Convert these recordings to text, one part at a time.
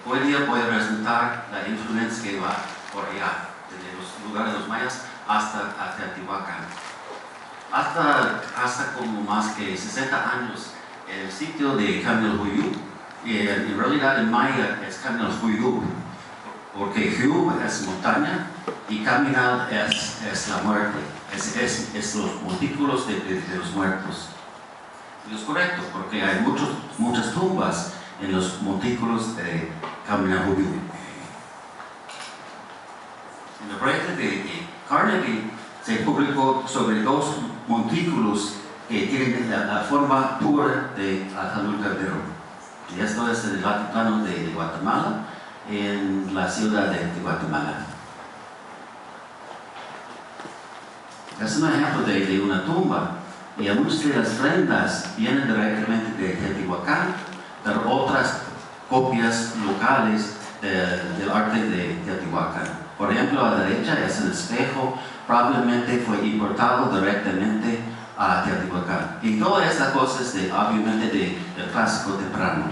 hoy día puede resultar la influencia que va por allá, desde los lugares de los mayas hasta Teotihuacán. Hasta como más que 60 años, el sitio de Camino en realidad en maya es Camino Huyub, porque Huyub es montaña y caminar es la muerte, es los montículos de los muertos. Y es correcto, porque hay muchas tumbas en los montículos de Camino Huyub. En el proyecto de Carnegie se publicó sobre 2 montículos que tienen la forma pura de Ataúd Caldero. Y esto es en el altiplano de Guatemala, en la ciudad de Guatemala. Es un ejemplo de una tumba, y muchas de las prendas vienen directamente de Teotihuacán, pero otras copias locales del arte de Teotihuacán. Por ejemplo, a la derecha es el espejo, probablemente fue importado directamente a Teotihuacán. Y todas estas cosas, obviamente, del clásico temprano.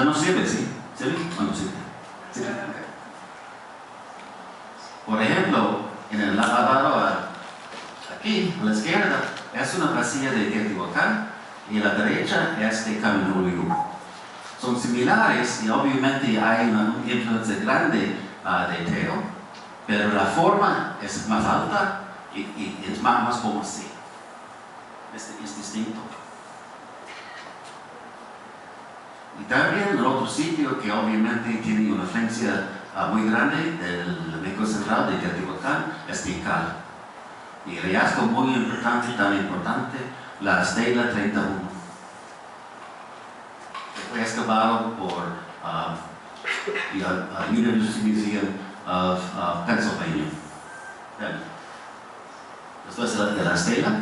¿No sirve, sí? ¿Sirve? Bueno, sirve. ¿Sí? Okay. Por ejemplo, en el lado aquí, a la izquierda, es una vasija de Teotihuacán y a la derecha es de Camino Huyub. Son similares y obviamente hay una influencia grande de Teo, pero la forma es más alta y es más como así. Es distinto. Y también el otro sitio que obviamente tiene una influencia muy grande del México Central de Teotihuacán es Tikal. Y el hallazgo muy importante, tan importante, la estela 31. Fue excavado por the University Museum of Pennsylvania. Esto es de la estela.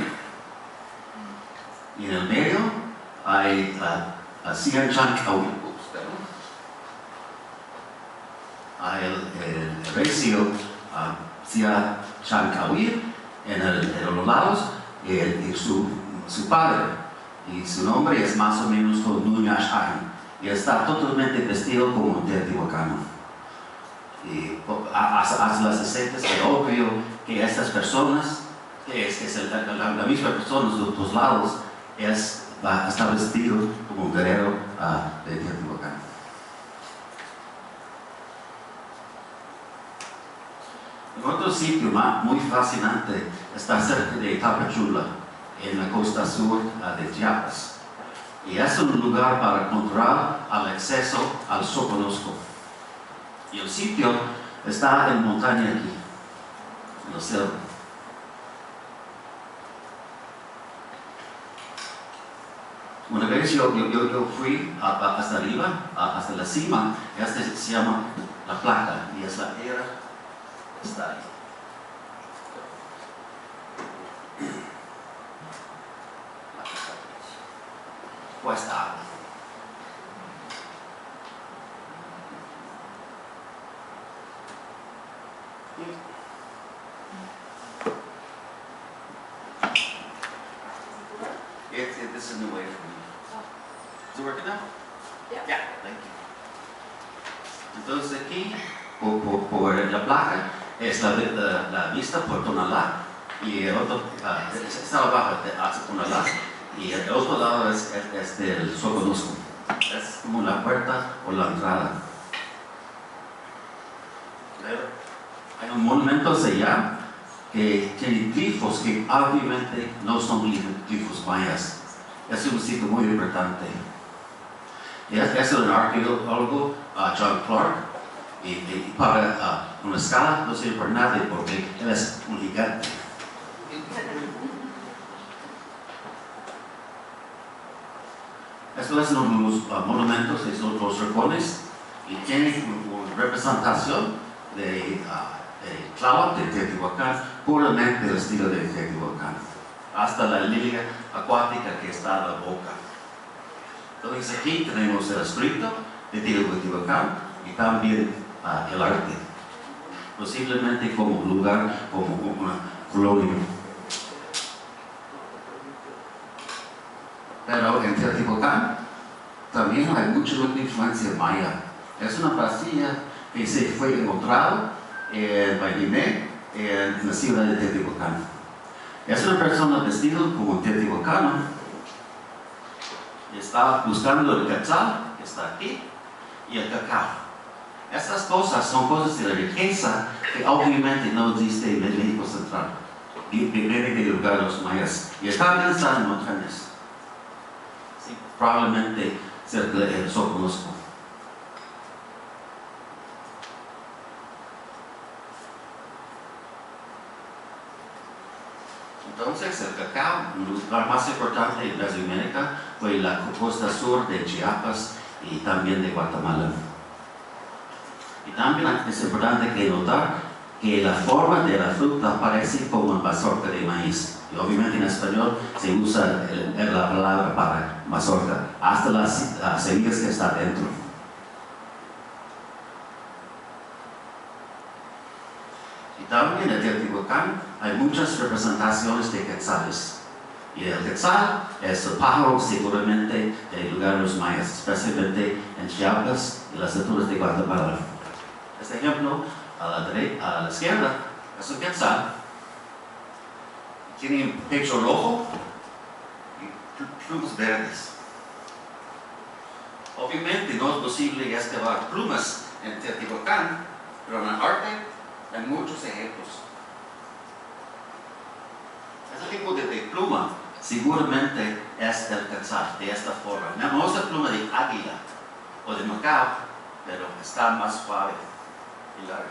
Y en el medio hay Sian Chancahuir. Hay el recio Sian Chancahuir en los lados y su padre. Y su nombre es más o menos como Nuñash Ahin, y está totalmente vestido como un teotihuacano. Y hasta las 60 es obvio que estas personas, que es la misma persona de los dos lados, está vestido como un guerrero de Teotihuacán. Otro sitio muy fascinante está cerca de Tapachula, en la costa sur de Chiapas. Y es un lugar para controlar el acceso al Soconusco. Y el sitio está en montaña aquí, en la selva. Una vez yo fui hasta arriba, hasta la cima, se llama La Plata, y es la era, está ahí. Cuesta agua. This is a new way for me. Is it working now? Yeah, thank you. Entonces aquí, por la placa, es la vista por Tonalá, y el otro está abajo hacia Tonalá. Y el otro lado es del Soconusco. Es como la puerta o la entrada. Hay un monumento allá que tiene glifos que obviamente no son glifos mayas. Es un sitio muy importante. Es un arqueólogo, John Clark, y para una escala no sirve para nada porque él es un gigante. Estos son los monumentos, son los rincones, y tienen una representación de Tláhuac de Teotihuacán, puramente el estilo de Teotihuacán, hasta la lilia acuática que está en la boca. Entonces aquí tenemos el escrito de Teotihuacán y también el arte, posiblemente como un lugar, como una colonia. Pero en Teotihuacán también hay mucha influencia maya. Es una pastilla que se fue encontrado en Guayiné, en la ciudad de Teotihuacán. Es una persona vestida como un teotihuacano. Está buscando el quetzal, que está aquí, y el cacao. Estas cosas son cosas de la riqueza que obviamente no existe en el México Central. Viene del lugar de los mayas. Y también están en montañas. Sí, probablemente cerca de Soconusco. Entonces, el cacao, el lugar más importante en Mesoamérica fue la costa sur de Chiapas y también de Guatemala. Y también es importante que notar que la forma de la fruta parece como una mazorca de maíz. Y obviamente en español se usa la palabra para mazorca, hasta las semillas que están dentro. Y también en Teotihuacán hay muchas representaciones de quetzales. Y el quetzal es el pájaro seguramente del lugar de los mayas, especialmente en Chiapas y las alturas de Guatemala. Este ejemplo, a la izquierda, es un quetzal. Tiene un pecho rojo y plumas verdes. Obviamente no es posible llevar plumas en Teotihuacán, pero en el arte hay muchos ejemplos. Este tipo de pluma seguramente es del quetzal, de esta forma. No es la pluma de águila o de macaco, pero está más suave y larga.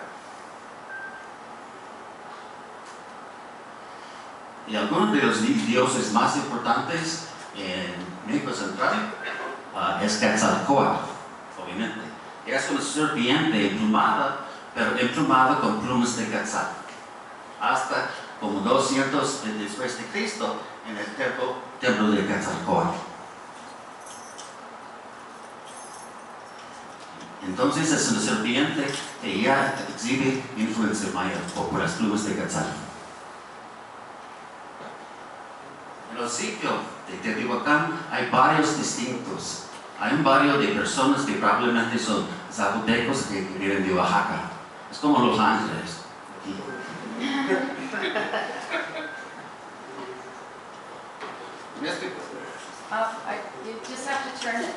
Y algunos de los dioses más importantes en México Central es Quetzalcóatl, obviamente. Es una serpiente emplumada, pero emplumada con plumas de quetzal. Hasta como 200 después de Cristo en el templo de Quetzalcóatl. Entonces es una serpiente que ya exhibe influencia maya por las plumas de quetzal. En el sitio de Teotihuacán hay barrios distintos. Hay un barrio de personas que probablemente son zapotecos que vienen de Oaxaca. Es como Los Ángeles. You just have to turn it,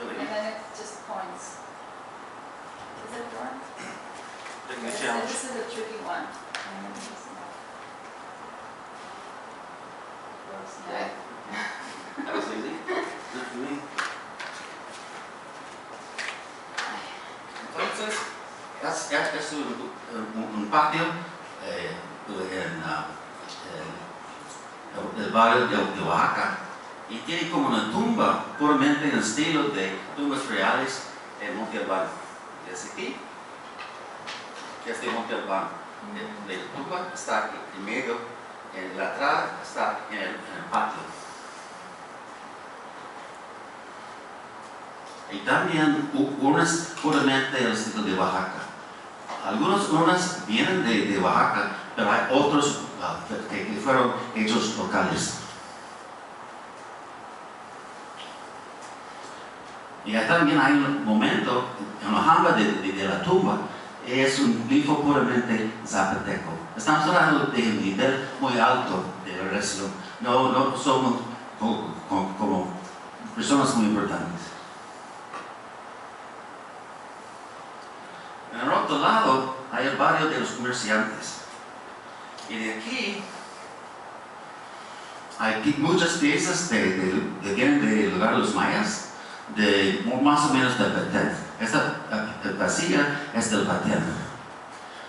and then it just points. Is it drawn? This is a tricky one. That was easy. Not for me. Entonces, es un patio en el barrio de Oaxaca y tiene como una tumba puramente en el estilo de tumbas reales en Monte Albán. Es aquí, este Monte Albán. La tumba está aquí en medio, en la entrada está en el patio. Y también urnas puramente del estilo de Oaxaca. Algunas urnas vienen de Oaxaca, pero hay otros que fueron hechos locales. Y también hay un momento en la jamba de la tumba, es un glifo puramente zapoteco. Estamos hablando de un nivel muy alto de la región. No somos como personas muy importantes. En el otro lado hay el barrio de los comerciantes. Y de aquí hay muchas piezas que vienen del lugar de los mayas, de más o menos del Petén. Esta casilla es del Petén.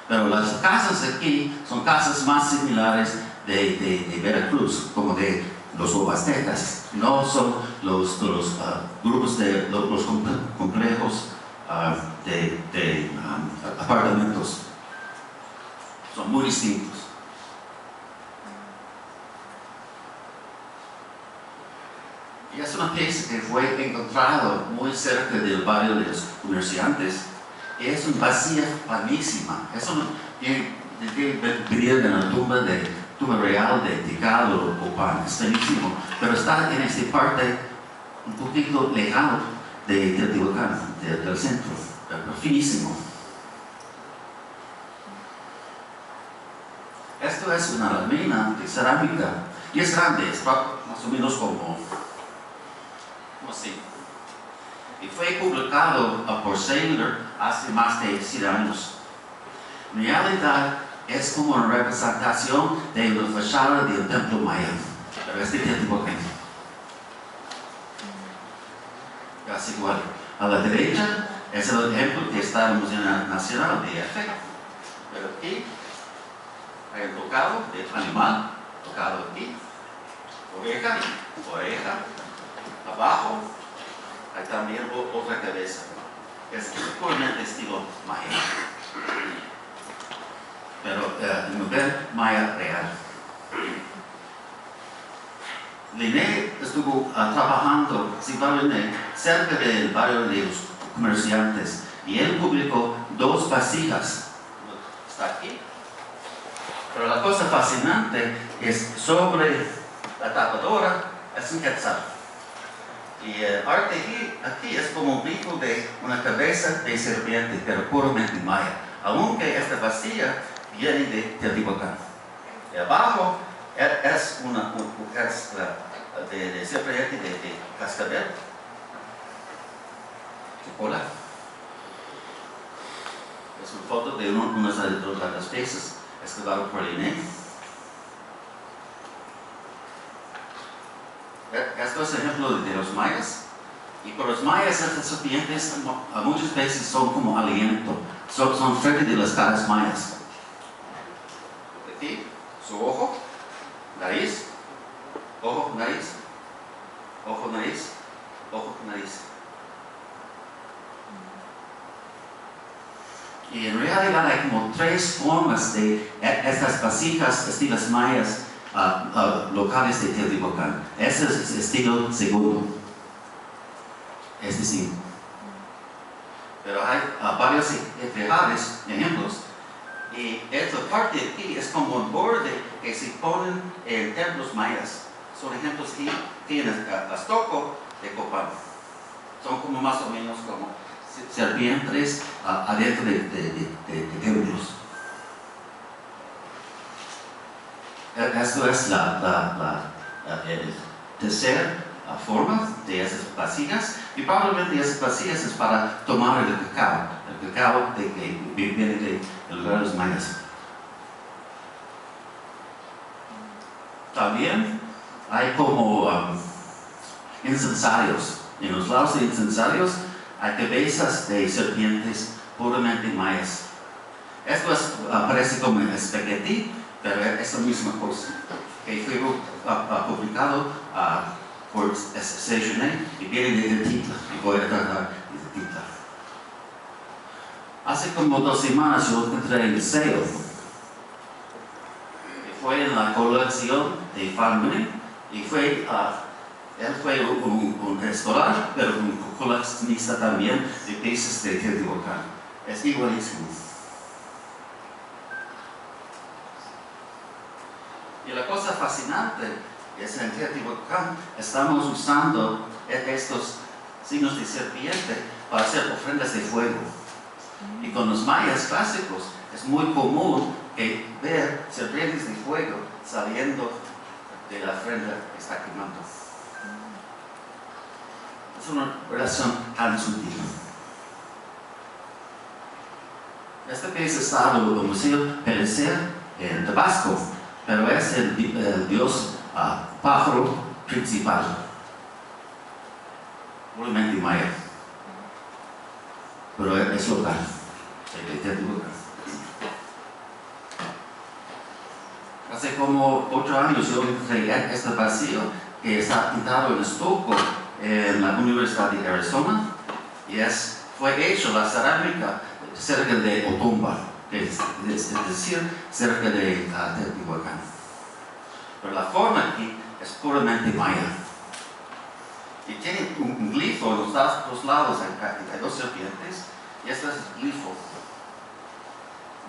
Pero las casas aquí son casas más similares de Veracruz, como de los huastecas. No son los grupos de los complejos de apartamentos. Son muy distintos. Y es una pieza que fue encontrada muy cerca del barrio de los comerciantes. Y es una vasija panísima. Es una que venía de la tumba real de Tikal o Pan. Es panísimo. Pero está en esta parte un poquito lejano de Teotihuacán, del centro, finísimo. Esto es una lámina de cerámica y es grande, es más o menos como así. Y fue publicado por Saylor hace más de 100 años. En realidad es como una representación de la fachada del templo maya, pero es de Teotihuacán. Casi igual. A la derecha es el ejemplo que está en el Museo Nacional de F. Pero aquí hay el tocado del animal, tocado aquí, oreja, abajo hay también otra cabeza. Es puramente estilo maya, pero el nivel maya real. Linné estuvo trabajando cerca del barrio de los comerciantes y él publicó 2 vasijas. Está aquí. Pero la cosa fascinante es sobre la tapadora, es un quetzal. Y el arte aquí es como un bico de una cabeza de serpiente, pero puramente maya. Aunque esta vasija viene de Teotihuacán. Y abajo es de serpiente de cascabel. Hola. Es una foto de unas de las piezas excavado por Linné. Esto es ejemplo de los mayas. Y por los mayas estas serpientes muchas veces son como aliento. Son frente de las caras mayas. Aquí, su ojo, nariz, ojo, nariz, ojo, nariz, ojo, nariz. Y en realidad hay como 3 formas de estas vasijas, estilos mayas locales de Teotihuacán. Ese es el estilo segundo. Es decir, pero hay varios ejemplos. Y esta parte de aquí es como un borde que se ponen en templos mayas. Son ejemplos que tienen Aztoco de Copán. Son como más o menos como serpientes adentro de templos. Esto es la tercera forma de esas vasijas, y probablemente esas vasijas es para tomar el cacao que viene de los mayas. También hay como incensarios. En los lados de incensarios hay cabezas de serpientes puramente mayas. Esto parece como espagueti, pero es la misma cosa. Que fue publicado por Sejourné y viene de Titla. Y voy a tratar de Titla. Hace como 2 semanas yo encontré en el Sale. Fue en la colección de Farming y él fue un escolar, pero un coleccionista también de piezas de Teotihuacán. Es igualísimo. Y la cosa fascinante es en Teotihuacán estamos usando estos signos de serpiente para hacer ofrendas de fuego. Y con los mayas clásicos es muy común ver serpientes de fuego saliendo de la ofrenda que está quemando. Es una relación tan sutil. Esta pieza está en el Museo Perecer en Tabasco, pero es el dios pájaro principal, obviamente maya, pero es local, de Teotihuacán. Hace como 8 años yo encontré este vacío que está pintado en estuco en la Universidad de Arizona y fue hecho la cerámica cerca de Otumba, es decir, cerca de Teotihuacán. Pero la forma aquí es puramente maya. Y tiene un glifo en los 2 lados, hay 2 serpientes, y este es el glifo.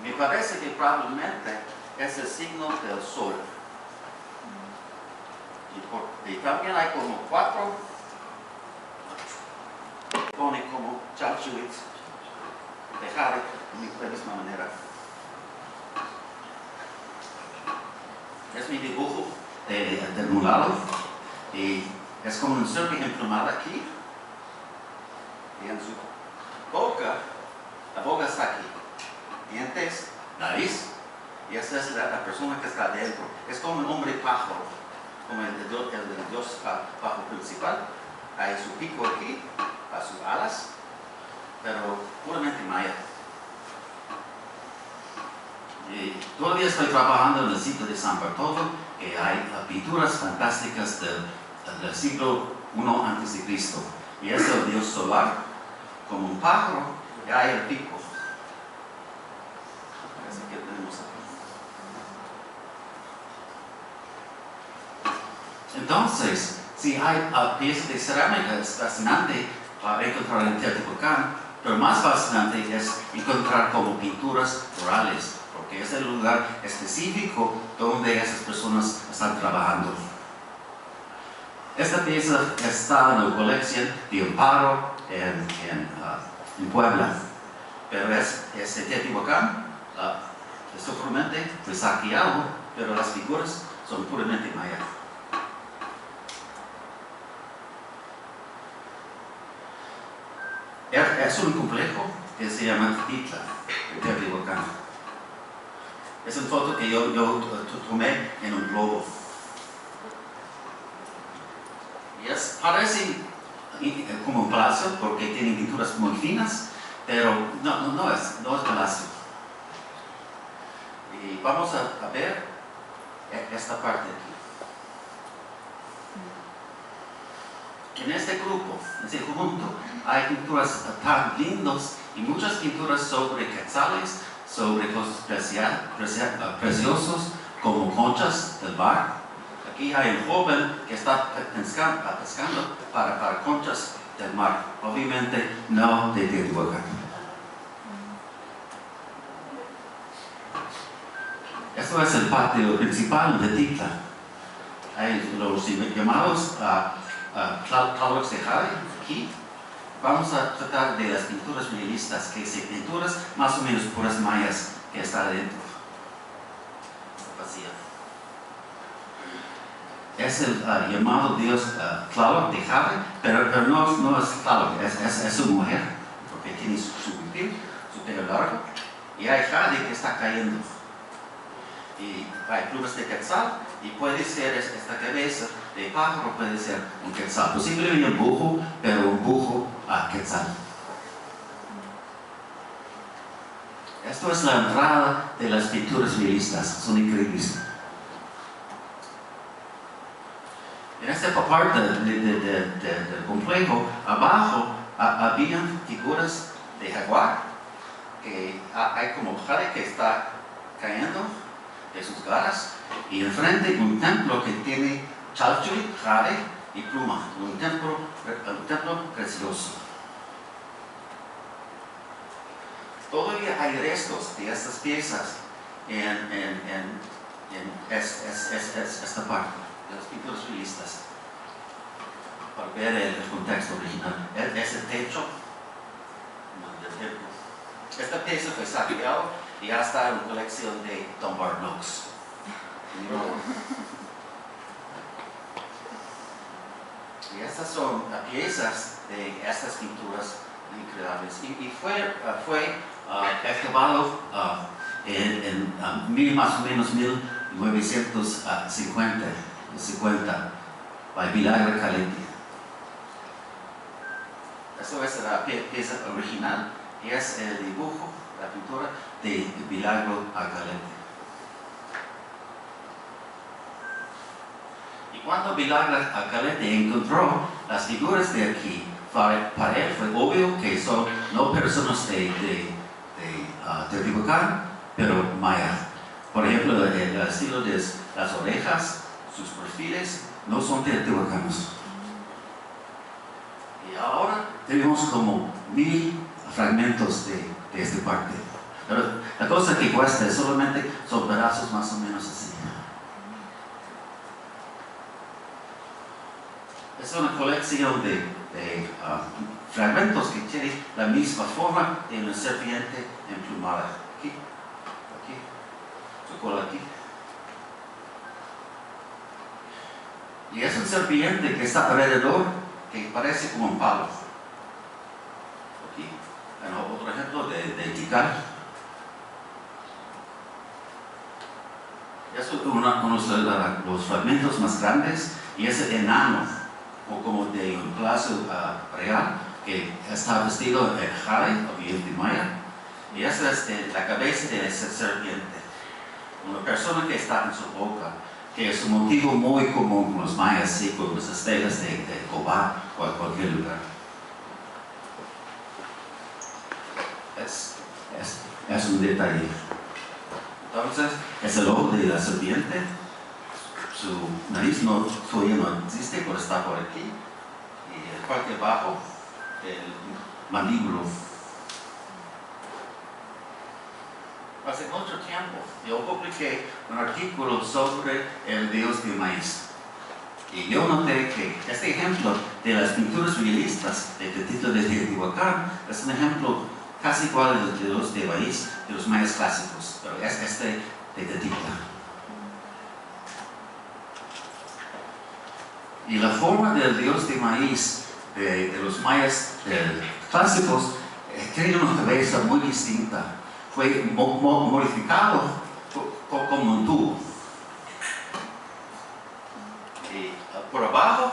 Me parece que probablemente es el signo del sol. Y también hay como 4 Chalchihuitl, de jade, de la misma manera. Es mi dibujo del mulado y es como un serpiente emplumada aquí y en su boca, la boca está aquí, dientes, nariz, y esa es la persona que está adentro. Es como un hombre pájaro, como el dios pájaro principal. Hay su pico aquí, a sus alas, pero puramente maya. Y todavía estoy trabajando en el sitio de San Bartolo, que hay pinturas fantásticas del siglo I a.C. Y es el dios solar, como un pájaro, y hay el pico. Así que tenemos aquí. Entonces, si hay piezas de cerámica, es fascinante para encontrar en Teotihuacán, pero más fascinante es encontrar como pinturas orales, porque es el lugar específico donde esas personas están trabajando. Esta pieza está en la colección de Amparo en Puebla, pero es de Teotihuacán, seguramente fue saqueado, pero las figuras son puramente mayas. Es un complejo que se llama Titla, de Teotihuacán. Es una foto que yo tomé en un globo. Y parece como un palacio porque tiene pinturas muy finas, pero no es palacio. Y vamos a ver esta parte aquí. En este grupo, en este conjunto, hay pinturas tan lindas y muchas pinturas sobre quetzales, sobre cosas preciosas como conchas del mar. Aquí hay un joven que está pescando para conchas del mar, obviamente no de Teotihuacán. Esto es el patio principal de Titla. Hay los llamados tlalocs de jade aquí. Vamos a tratar de las pinturas realistas, que son pinturas más o menos puras mayas que están adentro. Vacía. Es el llamado dios Tlaloc de jade, pero no es Tlaloc, es su mujer, porque tiene su pelo largo, y hay jade que está cayendo. Y hay plumas de quetzal, y puede ser esta cabeza de pájaro, puede ser un quetzal, posiblemente un bujo, pero un bujo quetzal. Esto es la entrada de las pinturas realistas, son increíbles. En esta parte del complejo, abajo, habían figuras de jaguar, que hay como jade que está cayendo de sus garras, y enfrente un templo que tiene chalchuy, jade y pluma, un templo precioso. Todavía hay restos de estas piezas en esta parte de las pinturas realistas, para ver el contexto original. Es el techo del templo. Esta pieza fue saqueada y ya está en la colección de Dunbar Knox. Y estas son piezas de estas pinturas increíbles. Y fue excavado en más o menos 1950 by Milagro Calenti. Esto es la pieza original y es el dibujo, la pintura de Milagro Calenti. Y cuando Milagro Calenti encontró las figuras de aquí, para él fue obvio que son no personas de Teotihuacán, pero mayas. Por ejemplo, el estilo de las orejas, sus perfiles, no son teotihuacanos. Y ahora tenemos como 1000 fragmentos de esta parte. Pero la cosa que cuesta es solamente son pedazos más o menos así. Es una colección de fragmentos que tienen la misma forma de una serpiente emplumada. Aquí, aquí, su cola aquí. Y es una serpiente que está alrededor, que parece como un palo. Aquí, otro ejemplo de Tikal. Es uno de los fragmentos más grandes y es el enano, o como de un palacio real, que está vestido de jade o bien de maya. Y esa es la cabeza de esa serpiente. Una persona que está en su boca, que es un motivo muy común con los mayas y con las estrellas de Cobá o en cualquier lugar. Es un detalle. Entonces, es el ojo de la serpiente. Su nariz todavía no existe, pero está por aquí. Y la parte de abajo, el mandíbulo. Hace mucho tiempo yo publiqué un artículo sobre el dios del maíz. Y yo noté que este ejemplo de las pinturas realistas de Tepito de Teotihuacán es un ejemplo casi igual al de los de maíz de los mayas clásicos, pero es este de Tepito. Y la forma del dios de maíz de los mayas clásicos tiene una cabeza muy distinta. Fue modificado como un tubo. Y por abajo,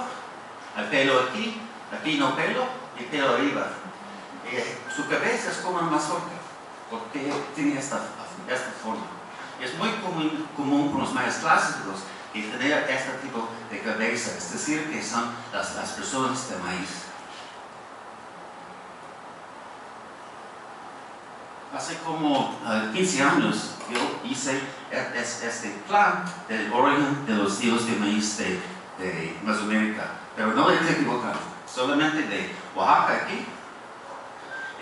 hay pelo aquí, aquí no pelo, y pelo arriba. Y su cabeza es como una mazorca, porque tiene esta forma. Y es muy común con los mayas clásicos y tener este tipo de cabeza, es decir, que son las personas de maíz. Hace como 15 años yo hice este plan del origen de los dioses de maíz de Mesoamérica, pero no de Teotihuacán, solamente de Oaxaca aquí,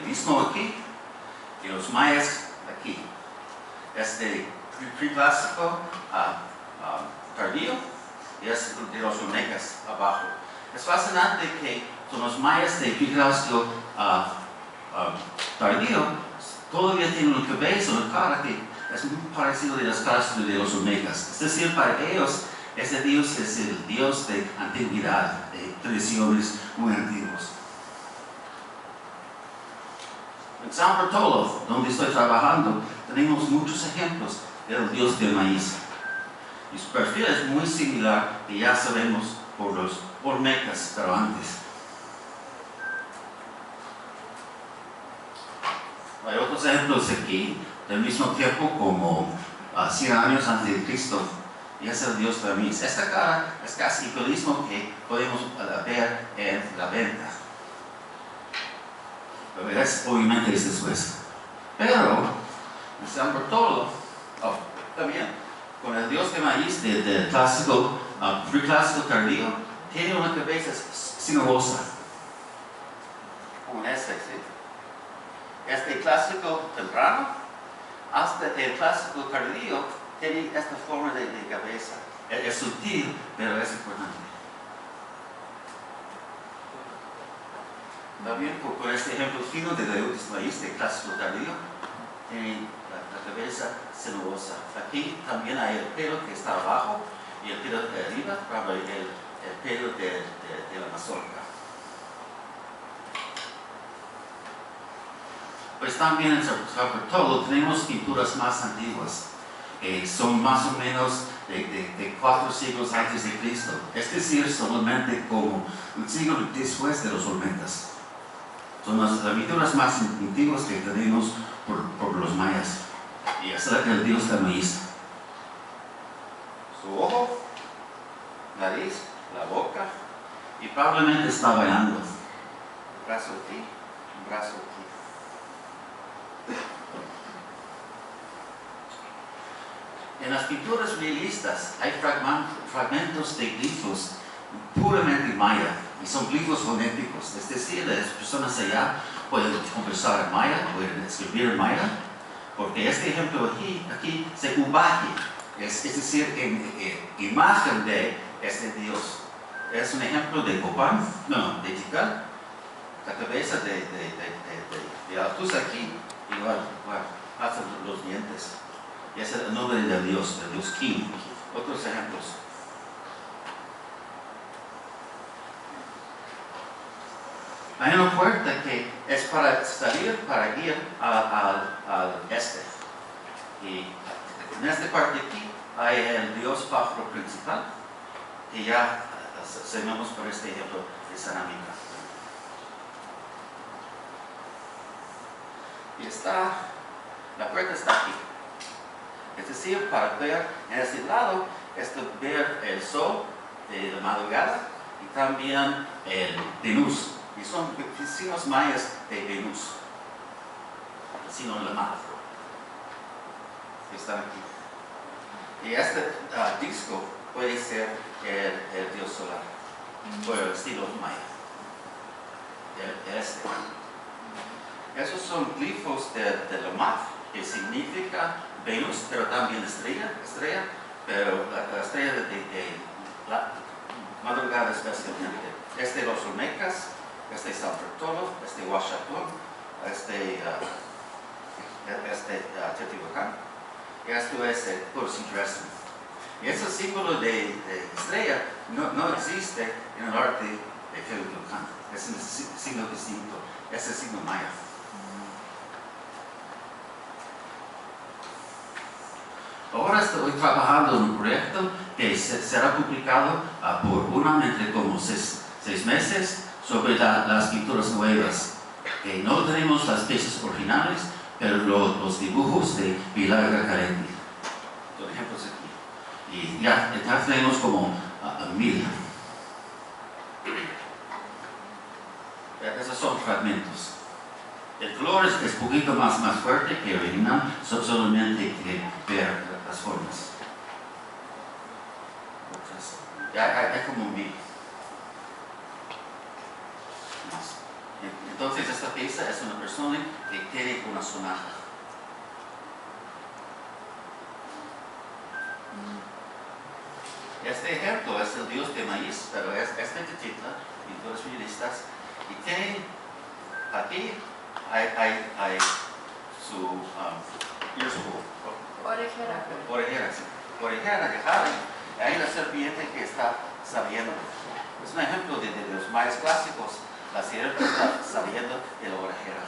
el Istmo aquí y los mayas aquí. Este preclásico tardío y es de los olmecas abajo. Es fascinante que son los mayas de preclásico tardío todavía tienen una cabeza, una cara que es muy parecido a las caras de los olmecas. Es decir, para ellos, este dios es el dios de antigüedad, de tradiciones muy antiguas. En San Bartolo, donde estoy trabajando, tenemos muchos ejemplos del dios del maíz. Y su perfil es muy similar, que ya sabemos por los olmecas, pero antes. Hay otros ejemplos aquí, del mismo tiempo como 100 años antes de Cristo, y es el dios del maíz. Esta cara es casi lo mismo que podemos ver en la venta. Pero obviamente es después. Pero, en San Bartolo, también, con el dios de maíz del clásico, preclásico tardío, tiene una cabeza sinuosa, como este, ¿sí? Este clásico temprano, hasta el clásico tardío, tiene esta forma de cabeza. Es sutil, pero es importante. También por este ejemplo fino de maíz de clásico tardío, tiene la cabeza sinuosa. Aquí también hay el pelo que está abajo y el pelo de arriba, para el pelo de la mazorca. Pues también en San Bartolo tenemos pinturas más antiguas, son más o menos de 4 siglos antes de Cristo, es decir, solamente como un siglo después de los olmecas. Son las pinturas más antiguas que tenemos por los mayas, y es el dios del maíz. Su ojo, nariz, la boca, y probablemente está bailando. Un brazo aquí, un brazo aquí. En las pinturas realistas hay fragmentos de glifos puramente maya, y son glifos fonéticos, es decir, las personas allá pueden conversar en maya, pueden escribir en maya, porque este ejemplo aquí se ubaji, es decir, en imagen de este dios. Es un ejemplo de Copán, no, de Tikal, la cabeza de Altus aquí, igual, hasta los dientes. Y es el nombre de Dios King. Otros ejemplos. Hay una puerta que es para salir, para ir al este. Y en esta parte aquí hay el Dios pájaro principal, que ya sabemos por este ejemplo de cerámica. Y la puerta está aquí. Es decir, para ver en este lado, ver el sol de la madrugada y también el Venus. Y son vecinos mayas de Venus, vecino de la madre. Están aquí. Y este disco puede ser el dios solar, por el estilo maya. Esos son glifos de la mar, que significa Venus, pero también estrella, pero la estrella de la madrugada especialmente. De los Olmecas, San Bartolo, Huachatón, Teotihuacán. Y esto es el Curso Interesting. Y ese símbolo de estrella no existe en el arte de Teotihuacán. Es un signo distinto, es el signo maya. Ahora estoy trabajando en un proyecto que será publicado por unamente como 6 meses sobre las pinturas nuevas. No tenemos las piezas originales, pero los dibujos de Pilar Gacaretti. Por ejemplo, aquí. Y ya tenemos como 1000. Esos son fragmentos. El color es un poquito más fuerte que el original, solamente que ver las formas. Hay como 1000. Entonces esta pieza es una persona que tiene una sonaja. Este ejemplo es el dios de maíz, pero es titula, pintores realistas, y tiene aquí hay su orejera de Harry. Hay una serpiente que está saliendo. Es un ejemplo de los mayas clásicos. La serpiente está saliendo de la orejera.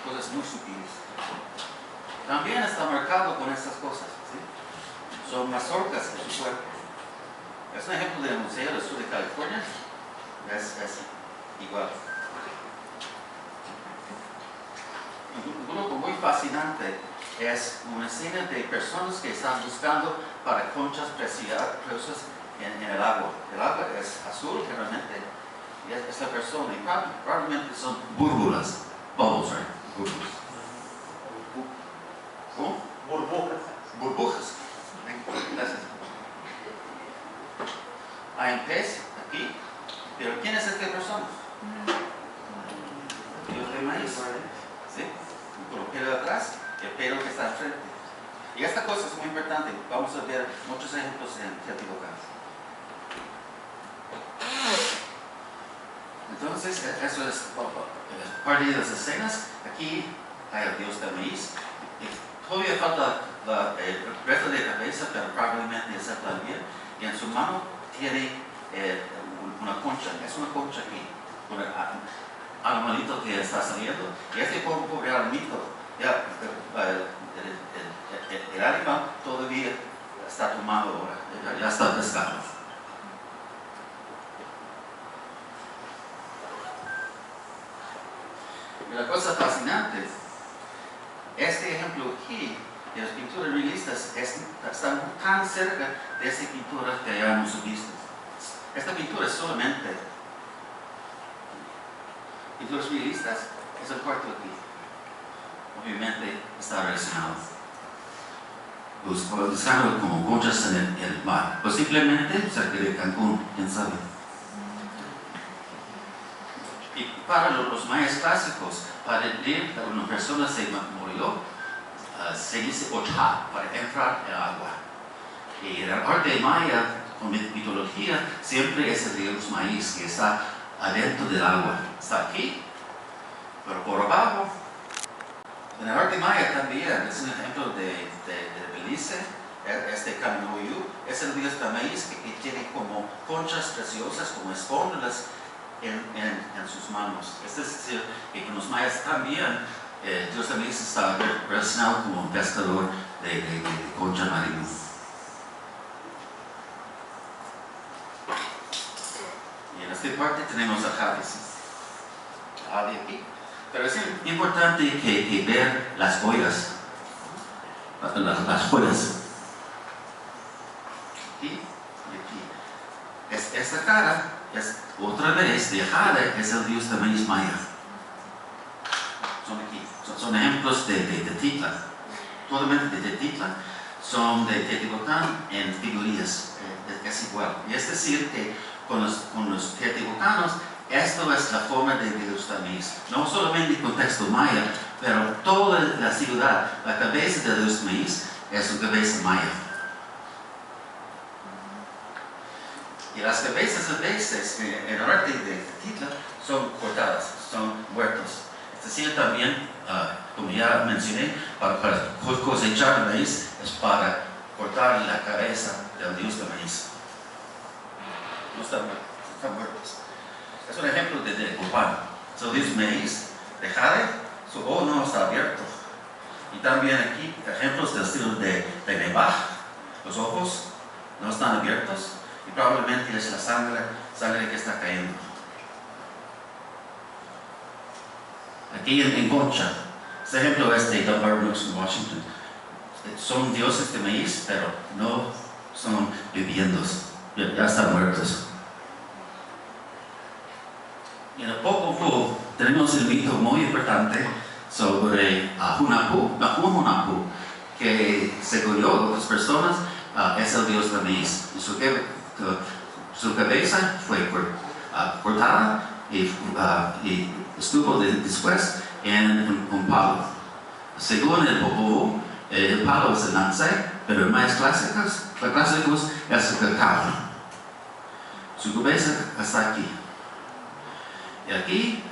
Cosas muy sutiles. También está marcado con estas cosas. ¿Sí? Son mazorcas de su cuerpo. Es un ejemplo del Museo del Sur de California. Es igual. Un grupo muy fascinante es una escena de personas que están buscando para conchas preciosas en el agua. El agua es azul generalmente y es la persona y probablemente son burbujas, bubbles, right? Burbujas. ¿Cómo? Burbujas. Gracias. Hay un pez aquí, pero ¿quién es esta persona? Dios de maíz. ¿Sí? Con el pelo atrás y el pelo que está al frente. Y esta cosa es muy importante. Vamos a ver muchos ejemplos en Teotihuacán. Entonces, eso es parte de las escenas. Aquí hay el dios del maíz. Todavía falta el resto de cabeza, pero probablemente es también. Y en su mano tiene una concha. Es una concha aquí. Animalito que está saliendo, y este pobre animalito, ya, el animal todavía está tomando ahora, ya está pescado. Y la cosa fascinante, este ejemplo aquí, de las pinturas realistas, están tan cerca de esa pintura que ya hemos visto. Esta pintura es solamente pinturas realistas, es el cuarto aquí. Obviamente está relacionado. Buscando como conchas en el mar. Posiblemente cerca de Cancún, quién sabe. Y para los mayas clásicos, para decir que una persona se murió, se dice Ochá, para entrar en el agua. Y en la parte maya, con mitología, siempre es el dios maíz que está adentro del agua. Está aquí Pero por abajo, en el arte maya también, es un ejemplo de Belice, este Caminoyu, es el dios del maíz que tiene como conchas preciosas, como espóndulas en sus manos. Es decir, que con los mayas también, el dios del maíz está relacionado como un pescador de concha marina. Y en esta parte tenemos a Javi aquí. Pero es importante que ver las joyas. Las joyas. Aquí y aquí. Esta cara es otra vez de Jade, es el dios de maíz maya. Son aquí. Son ejemplos de Titla. Totalmente de Titla. Son de Teotihuacán en figurillas. Es igual. Y es decir que con los teotihuacanos, esto es la forma de dios del maíz. No solamente el contexto maya, pero toda la ciudad, la cabeza del dios del maíz es una cabeza maya. Y las cabezas a veces en el arte de Titla son cortadas, son muertos. Es decir, también, como ya mencioné, para cosechar el maíz es para cortar la cabeza del dios del maíz. No están muertos. Es un ejemplo de Copán. El dios del maíz de Jade, su ojo no está abierto. Y también aquí ejemplos del estilo de Nebaj, los ojos no están abiertos. Y probablemente es la sangre que está cayendo. Aquí en Concha, este ejemplo es de Dunbar Brooks en Washington. Son dioses de maíz, pero no son viviendos, ya están muertos. Y en el Popol Vuh tenemos el mito muy importante sobre Hunahpu, que según otras personas es el dios del maíz. Su cabeza fue cortada y estuvo después en un palo. Según el Popol Vuh, el palo es el Nansei, pero el maíz clásicos es el cacao. Su cabeza está aquí. Y aquí,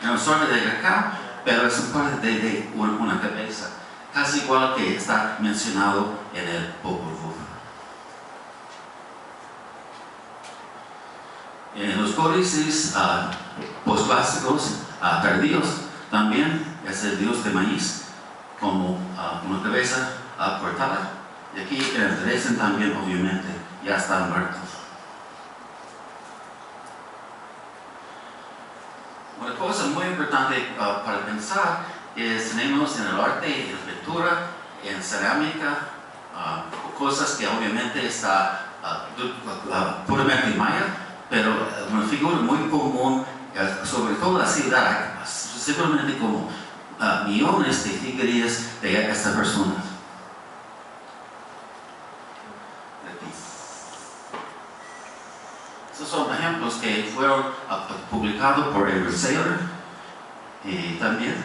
en una zona de cacao, pero es un parte de una cabeza, casi igual que está mencionado en el Popol Vuh. En los códices postclásicos tardíos también es el dios de maíz como una cabeza cortada. Y aquí en el Dresden también, obviamente, ya están muertos. Una cosa muy importante para pensar es tenemos en el arte, en la pintura, en cerámica, cosas que obviamente está puramente maya, pero una figura muy común, sobre todo la ciudad, seguramente como millones de figurillas de esta persona. Estos son ejemplos que fueron publicados por Edward Saylor, y también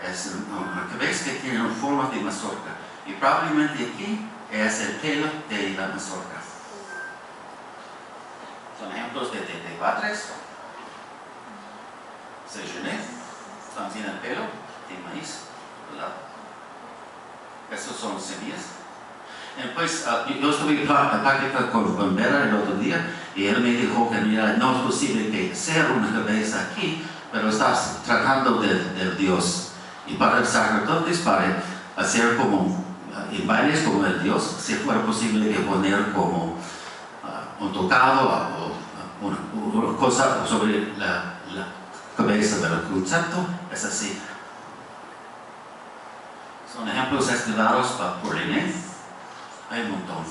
es una cabeza que tiene una forma de mazorca, y probablemente aquí es el pelo de la mazorca. Son ejemplos de Batres, Sejonet, también el pelo de maíz, ¿verdad? Estos son semillas. Pues yo estuve en práctica con Vera el otro día y él me dijo que mira, no es posible que sea una cabeza aquí, pero estás tratando del Dios. Y para los sacerdotes, para hacer como en bailes como el Dios, si fuera posible que poner como un tocado o una cosa sobre la cabeza del concepto, es así. Son ejemplos estudiados por René. Hay un montón.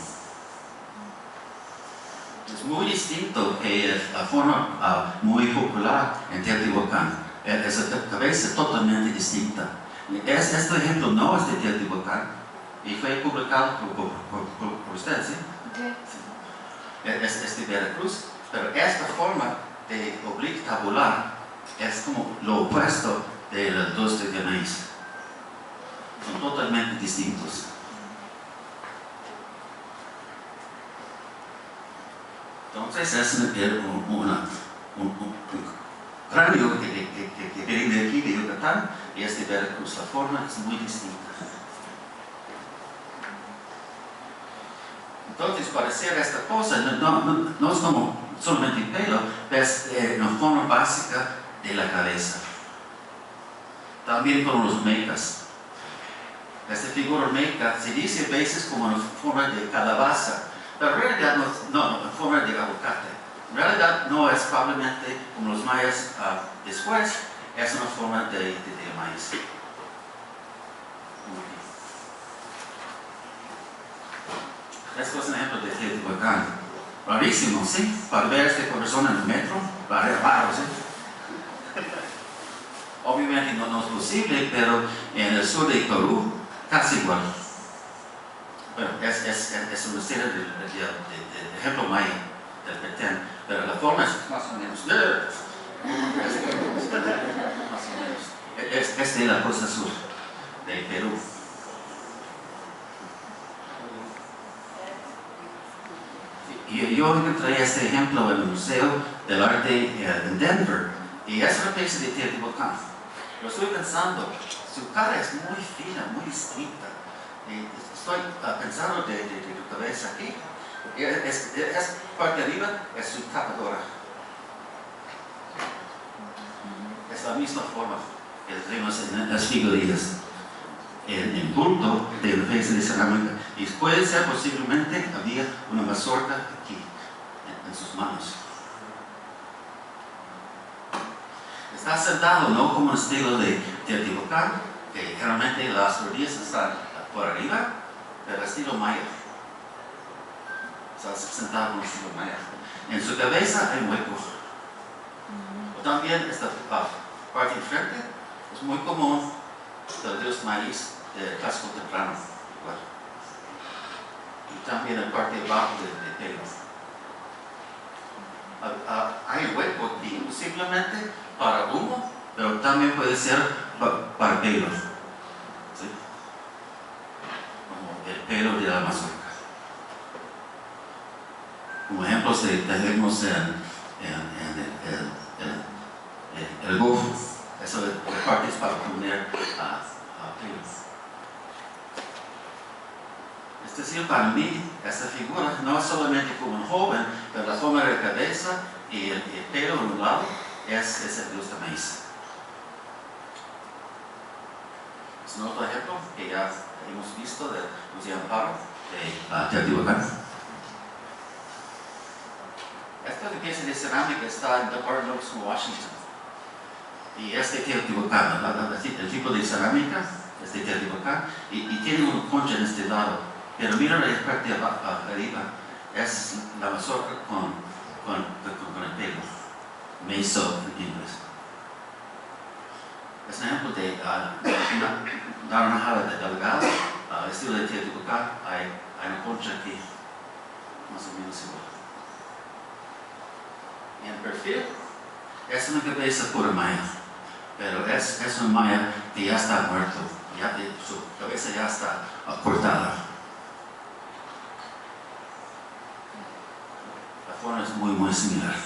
Es muy distinto que es la forma muy popular en Teotihuacán. Esa cabeza totalmente distinta. Este ejemplo no es de Teotihuacán y fue publicado por usted, ¿sí? Okay. Sí. Es de Veracruz, pero esta forma de oblique tabular es como lo opuesto de los dos de maíz. Son totalmente distintos. Entonces es cráneo que viene de aquí, de Yucatán, y de Veracruz. La forma es muy distinta. Entonces, para hacer esta cosa, no es como solamente el pelo, es una forma básica de la cabeza. También con los mecas. Esta figura meca se dice a veces como una forma de calabaza, pero en realidad no, en forma de aguacate. En realidad no es probablemente como los mayas después, es una forma de maíz. Esto es un ejemplo de Teotihuacán. Rarísimo, ¿sí? Para ver a esta persona en el metro, raro, ¿sí? Obviamente no es posible, pero en el sur de Perú, casi igual. Bueno, es una serie de ejemplo maya del Petén, pero la forma es más o menos. Más o menos. Es de la costa sur de Perú. Y yo encontré este ejemplo en el Museo del Arte en Denver, y es una pieza de Teotihuacán. Lo estoy pensando, su cara es muy fina, muy estricta. Estoy pensando de tu cabeza aquí. Es parte de arriba, es su tapadora. Es la misma forma que tenemos en las figurillas. En punto de la pieza de cerámica. Y puede ser posiblemente había una mazorca aquí, en sus manos. Está sentado no como un estilo de Teotihuacán, que generalmente las rodillas están por arriba, pero estilo maya. Está sentado como estilo maya. En su cabeza hay un hueco. También esta parte enfrente es muy común del dios maíz del clásico temprano. Igual. Y también la parte de abajo de pelo. Hay un hueco aquí, posiblemente para humo, pero también puede ser para pelo. ¿Sí? Como el pelo de la mazorca. Como ejemplos tenemos el gofo. Eso de partes para poner pelos. Es decir, para mí, esta figura no es solamente como un joven, pero la forma de la cabeza y el pelo en un lado es el dios de maíz. Es un otro ejemplo que ya hemos visto del Museo Amparo de Teotihuacán. Esta pieza de cerámica está en Department of Washington. Y es de Teotihuacán, el tipo de cerámica es de Teotihuacán y tiene una concha en este lado. Pero mira la parte de arriba, es la mazorca con el pelo, meso en inglés. Es un ejemplo de una jala de delgado, estilo de Teotihuacán, hay una concha aquí, más o menos igual. Y en el perfil, es una cabeza pura maya, pero es un maya que ya está muerto, su cabeza ya está cortada. La forma es muy similar.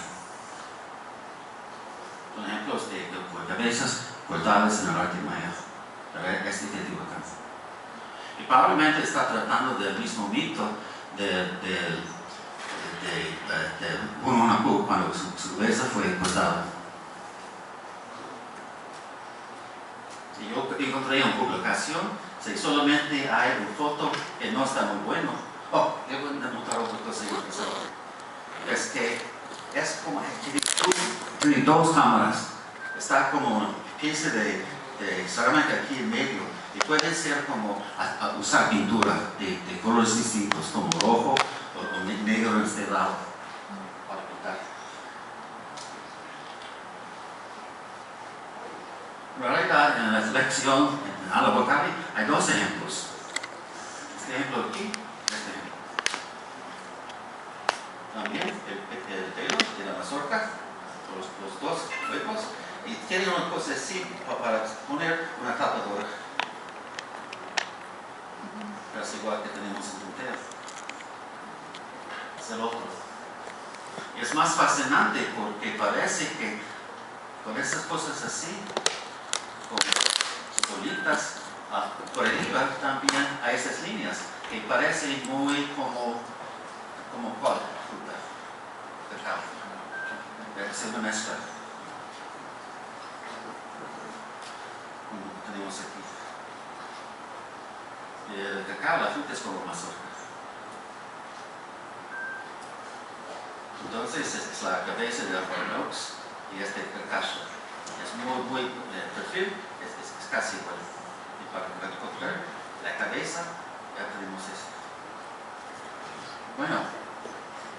Son ejemplos de cabezas cortadas en el arte maya, pero es de Teotihuacán. Y probablemente está tratando del mismo mito de Humahuacu cuando su cabeza fue cortada. Y yo encontré una publicación, si solamente hay una foto que no está muy bueno. Oh, debo anotar otra cosa. Es que es como tiene dos cámaras. Está como una pieza de cerámica aquí en medio. Y puede ser como usar pintura de colores distintos, como rojo o negro en este lado, para pintar. En realidad, en la selección, en Alabocari, hay dos ejemplos. Este ejemplo aquí, este ejemplo. También el pelo de la mazorca, los dos huecos, y tiene una cosa así para poner una tapadora. Pero es igual que tenemos en Montero. Es el otro. Y es más fascinante porque parece que con esas cosas así, con bolitas, por arriba también hay esas líneas que parecen muy como ¿cuál fruta? Cacao. Es una mezcla. Como tenemos aquí. El cacao, la fruta es como mazorca. Entonces es la cabeza de Hard Oaks y este cacacho. Es muy perfil, es casi igual. Y para encontrar la cabeza, ya tenemos esto. Bueno,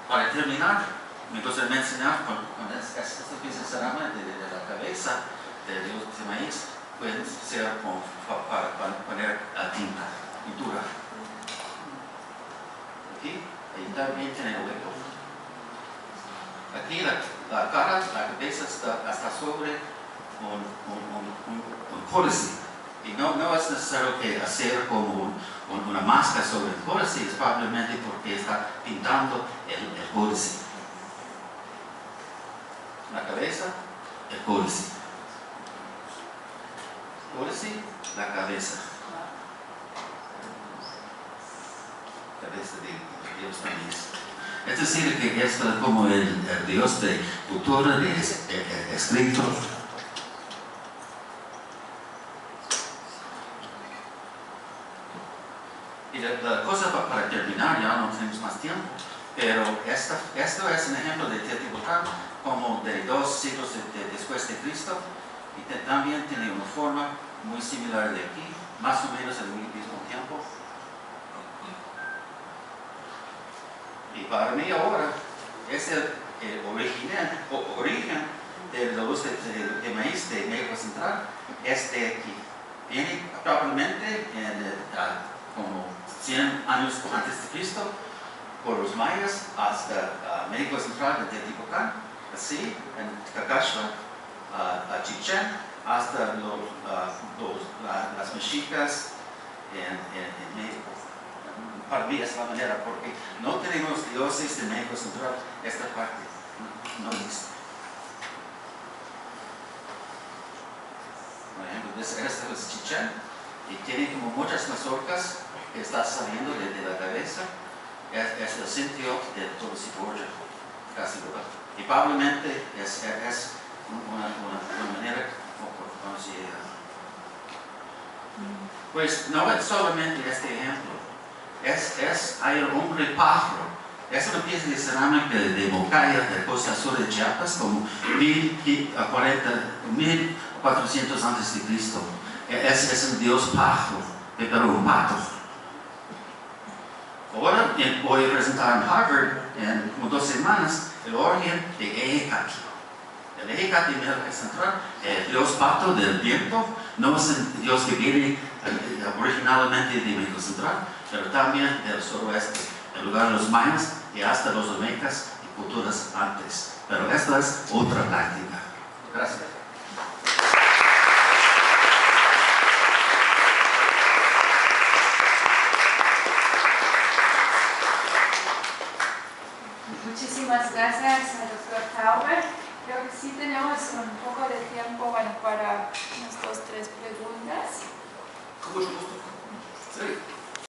para terminar, me gustaría mencionar con estas piezas de cerámica de la cabeza de Dios de maíz pueden ser para poner tinta, pintura. Aquí, ahí también tiene hueco. Aquí la cara, la cabeza está sobre un códice. Y no es necesario que hacer como una máscara sobre el códice, es probablemente porque está pintando el códice. La cabeza, el códice. Códice, la cabeza. Cabeza de Dios también. Es decir, que esto es como el Dios de cultura, de escrito. Y la cosa para terminar, ya no tenemos más tiempo, pero esto es un ejemplo de Teotihuacán, como de 2 siglos después de Cristo, y también tiene una forma muy similar de aquí, más o menos al mismo tiempo. Y para mí ahora es el origen de la luz de maíz de México Central, es de aquí. Viene probablemente como 100 años antes de Cristo, por los mayas hasta México Central de Teotihuacán, así, en Cacaxtla, Chichén, hasta las mexicas en México. Para mí es la manera, porque no tenemos dioses de México Central, esta parte no existe. Por ejemplo, este es Chichén, y tiene como muchas mazorcas que está saliendo de la cabeza, es el sitio de Tolosiborja, casi igual. Y probablemente es una manera como si pues no es solamente este ejemplo, hay un hombre pájaro, es una pieza de cerámica de Mocaya, de Costa Sur de Chiapas, como 1400 antes de Cristo. Es un dios pájaro, pero un pato. Ahora voy a presentar en Harvard, en como 2 semanas, el origen de Ehecatl. El Ehecatl de México Central, el dios pato del viento, no es el dios que viene originalmente de México Central, pero también del suroeste, el lugar de los mayas y hasta los olmecas y culturas antes. Pero esta es otra práctica. Gracias. Muchísimas gracias, doctor Tauber. Creo que sí tenemos un poco de tiempo para unas 2 o 3 preguntas. ¿Cómo es gusto? Sí.